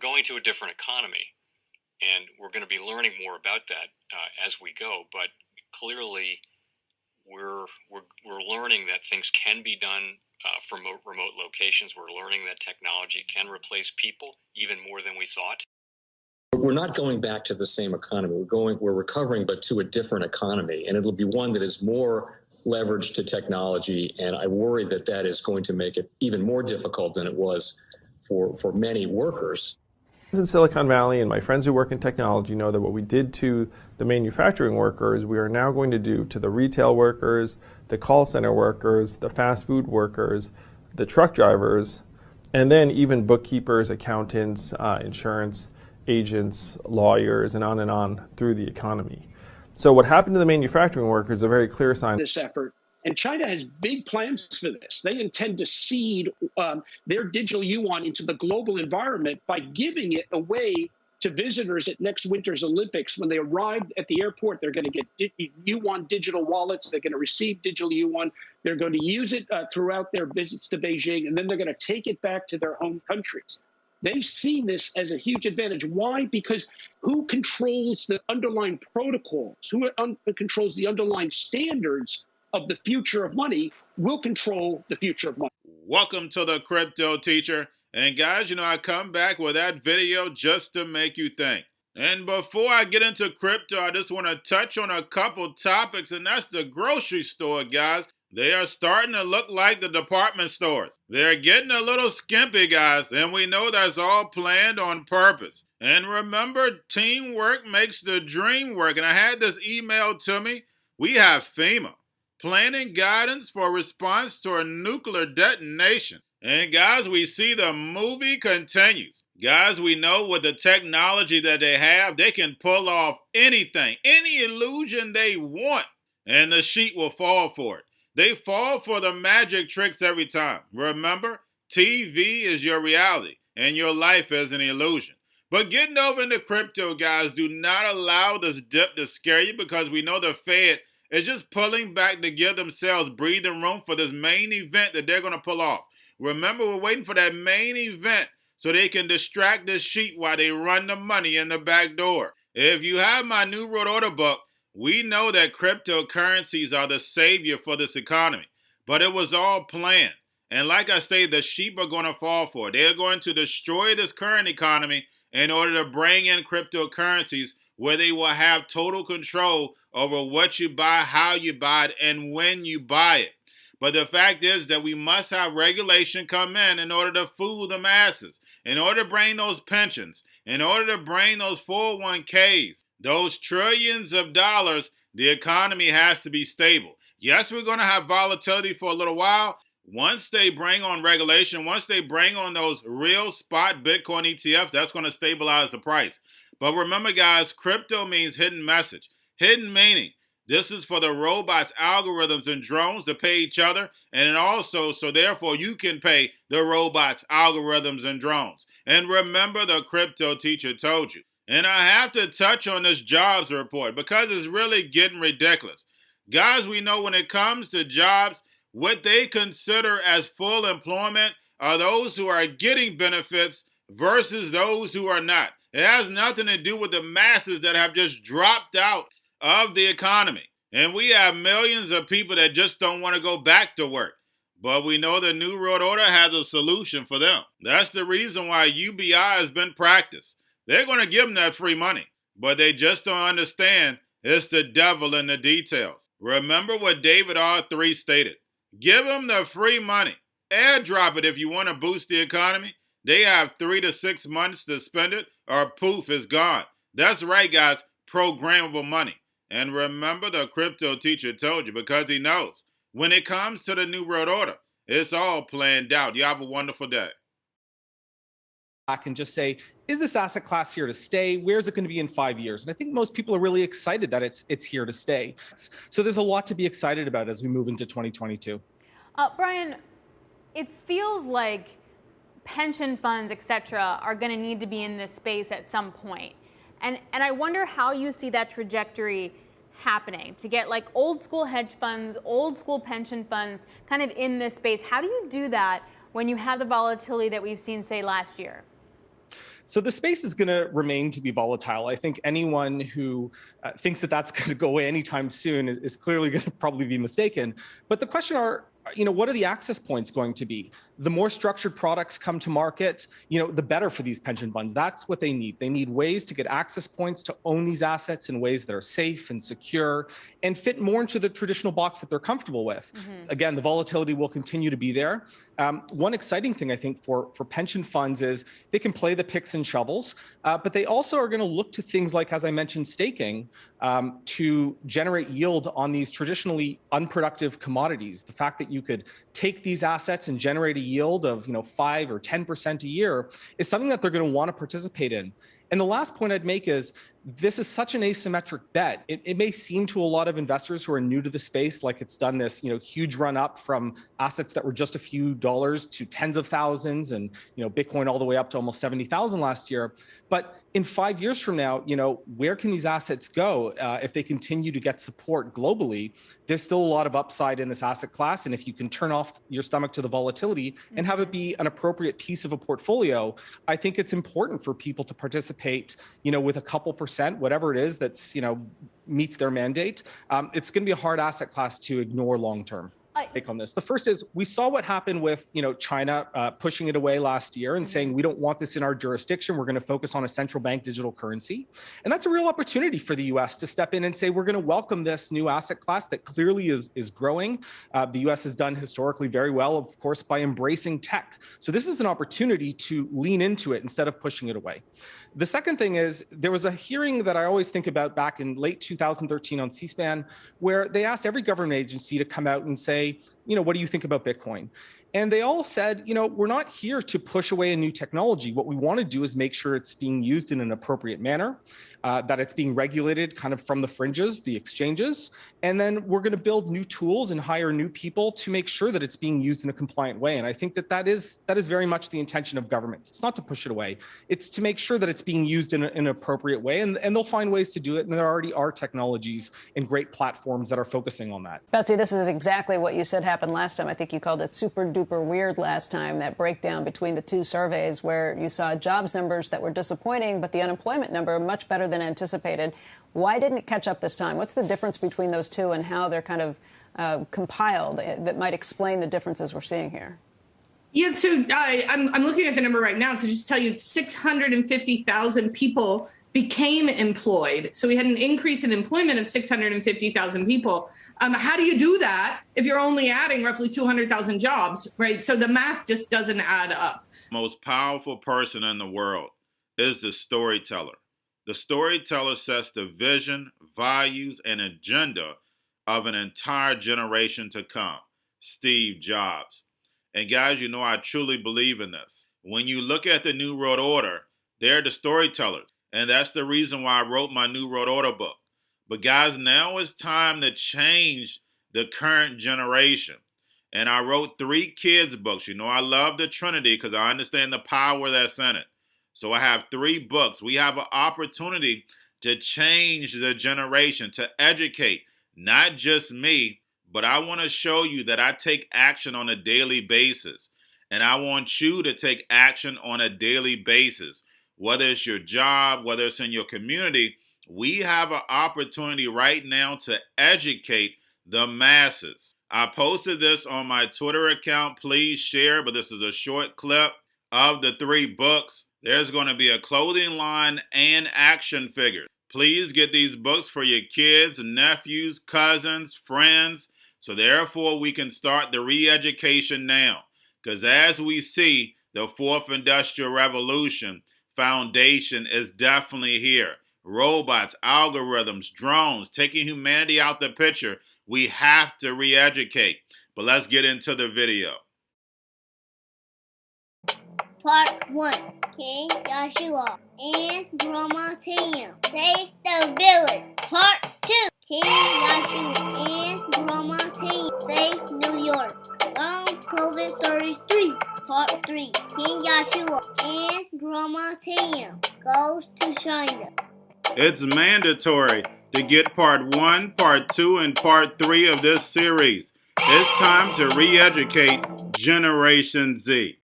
going to a different economy, and we're going to be learning more about that as we go. But clearly, we're learning that things can be done from remote locations. We're learning that technology can replace people even more than we thought. We're not going back to the same economy. We're recovering, but to a different economy, and it'll be one that is more leveraged to technology. And I worry that that is going to make it even more difficult than it was for many workers. In Silicon Valley, and my friends who work in technology know that what we did to the manufacturing workers, we are now going to do to the retail workers, the call center workers, the fast food workers, the truck drivers, and then even bookkeepers, accountants, insurance agents, lawyers, and on through the economy. So what happened to the manufacturing workers is a very clear sign. This effort, and China has big plans for this. They intend to seed their digital yuan into the global environment by giving it away to visitors at next winter's Olympics. When they arrive at the airport, they're going to get yuan digital wallets. They're going to receive digital yuan. They're going to use it throughout their visits to Beijing, and then they're going to take it back to their home countries. They see this as a huge advantage. Why? Because who controls the underlying protocols, who controls the underlying standards of the future of money will control the future of money. Welcome to the Crypto Teacher. And guys, I come back with that video just to make you think. And before I get into crypto, I just want to touch on a couple topics, and that's the grocery store, guys. They are starting to look like the department stores. They're getting a little skimpy, guys, and we know that's all planned on purpose. And remember, teamwork makes the dream work. And I had this email to me. We have FEMA, planning guidance for response to a nuclear detonation. And guys, we see the movie continues. Guys, we know with the technology that they have, they can pull off anything, any illusion they want, and the sheet will fall for it. They fall for the magic tricks every time. Remember, TV is your reality, and your life is an illusion. But getting over into crypto, guys, do not allow this dip to scare you, because we know the Fed is just pulling back to give themselves breathing room for this main event that they're going to pull off. Remember, we're waiting for that main event so they can distract the sheet while they run the money in the back door. If you have my New World Order book, we know that cryptocurrencies are the savior for this economy, but it was all planned. And like I stated, the sheep are going to fall for it. They're going to destroy this current economy in order to bring in cryptocurrencies where they will have total control over what you buy, how you buy it, and when you buy it. But the fact is that we must have regulation come in order to fool the masses, in order to bring those pensions, in order to bring those 401ks, those trillions of dollars. The economy has to be stable. Yes, we're going to have volatility for a little while. Once they bring on regulation, once they bring on those real spot Bitcoin ETFs, that's going to stabilize the price. But remember, guys, crypto means hidden message, hidden meaning. This is for the robots, algorithms, and drones to pay each other, and then also, so therefore you can pay the robots, algorithms, and drones. And remember, the Crypto Teacher told you. And I have to touch on this jobs report because it's really getting ridiculous. Guys, we know when it comes to jobs, what they consider as full employment are those who are getting benefits versus those who are not. It has nothing to do with the masses that have just dropped out of the economy. And we have millions of people that just don't want to go back to work. But we know the New World Order has a solution for them. That's the reason why UBI has been practiced. They're going to give them that free money, but they just don't understand it's the devil in the details. Remember what David R3 stated. Give them the free money. Airdrop it if you want to boost the economy. They have 3 to 6 months to spend it, or poof, it's gone. That's right, guys. Programmable money. And remember, the Crypto Teacher told you, because he knows when it comes to the New World Order, it's all planned out. You have a wonderful day. Back and just say, is this asset class here to stay? Where is it going to be in 5 years? And I think most people are really excited that it's here to stay. So there's a lot to be excited about as we move into 2022. Brian, it feels like pension funds, et cetera, are going to need to be in this space at some point. And I wonder how you see that trajectory happening to get like old school hedge funds, old school pension funds kind of in this space. How do you do that when you have the volatility that we've seen, say, last year? So the space is going to remain to be volatile. I think anyone who thinks that that's going to go away anytime soon is clearly going to probably be mistaken. But the question are, what are the access points going to be? The more structured products come to market, the better for these pension funds. That's what they need. They need ways to get access points to own these assets in ways that are safe and secure and fit more into the traditional box that they're comfortable with. Again, the volatility will continue to be there. One exciting thing I think for pension funds is they can play the picks and shovels, but they also are going to look to things like, as I mentioned, staking to generate yield on these traditionally unproductive commodities. The fact that you could take these assets and generate a yield of 5 or 10% a year is something that they're going to want to participate in. And the last point I'd make is this is such an asymmetric bet. It may seem to a lot of investors who are new to the space like it's done this huge run up from assets that were just a few dollars to tens of thousands and Bitcoin all the way up to almost 70,000 last year. But in 5 years from now, where can these assets go if they continue to get support globally? There's still a lot of upside in this asset class. And if you can turn off your stomach to the volatility and have it be an appropriate piece of a portfolio, I think it's important for people to participate, with a couple percent, whatever it is that's, meets their mandate. It's going to be a hard asset class to ignore long term. Take on this. The first is we saw what happened with China pushing it away last year and saying we don't want this in our jurisdiction. We're going to focus on a central bank digital currency, and that's a real opportunity for the U.S. to step in and say we're going to welcome this new asset class that clearly is growing. The U.S. has done historically very well, of course, by embracing tech. So this is an opportunity to lean into it instead of pushing it away. The second thing is there was a hearing that I always think about back in late 2013 on C-SPAN, where they asked every government agency to come out and say, what do you think about Bitcoin? And they all said, we're not here to push away a new technology. What we want to do is make sure it's being used in an appropriate manner, that it's being regulated kind of from the fringes, the exchanges. And then we're going to build new tools and hire new people to make sure that it's being used in a compliant way. And I think that is very much the intention of government. It's not to push it away. It's to make sure that it's being used in an appropriate way. And they'll find ways to do it. And there already are technologies and great platforms that are focusing on that. Betsy, this is exactly what you said happened last time. I think you called it super duper weird last time, that breakdown between the two surveys where you saw jobs numbers that were disappointing, but the unemployment number much better than anticipated. Why didn't it catch up this time? What's the difference between those two and how they're kind of compiled that might explain the differences we're seeing here? Yeah, so I'm looking at the number right now. So just to tell you, 650,000 people became employed. So we had an increase in employment of 650,000 people. How do you do that if you're only adding roughly 200,000 jobs, right? So the math just doesn't add up. Most powerful person in the world is the storyteller. The storyteller sets the vision, values, and agenda of an entire generation to come. Steve Jobs. And guys, I truly believe in this. When you look at the New World Order, they're the storytellers. And that's the reason why I wrote my New World Order book. But guys, now it's time to change the current generation. And I wrote 3 kids' books. I love the Trinity because I understand the power that's in it. So I have 3 books. We have an opportunity to change the generation, to educate, not just me, but I want to show you that I take action on a daily basis. And I want you to take action on a daily basis. Whether it's your job, whether it's in your community, we have an opportunity right now to educate the masses. I posted this on my Twitter account. Please share, but this is a short clip of the 3 books. There's going to be a clothing line and action figures. Please get these books for your kids, nephews, cousins, friends, so therefore we can start the re-education now. Because as we see, the 4th Industrial Revolution foundation is definitely here. Robots, algorithms, drones, taking humanity out the picture. We have to re-educate. But let's get into the video. Part 1. King Joshua and Grandma Tam save the village. Part 2. King Joshua and Grandma Tam save New York from COVID-33. Part 3. King Joshua and Grandma Tam goes to China. It's mandatory to get part 1, part 2, and part 3 of this series. It's time to re-educate Generation Z.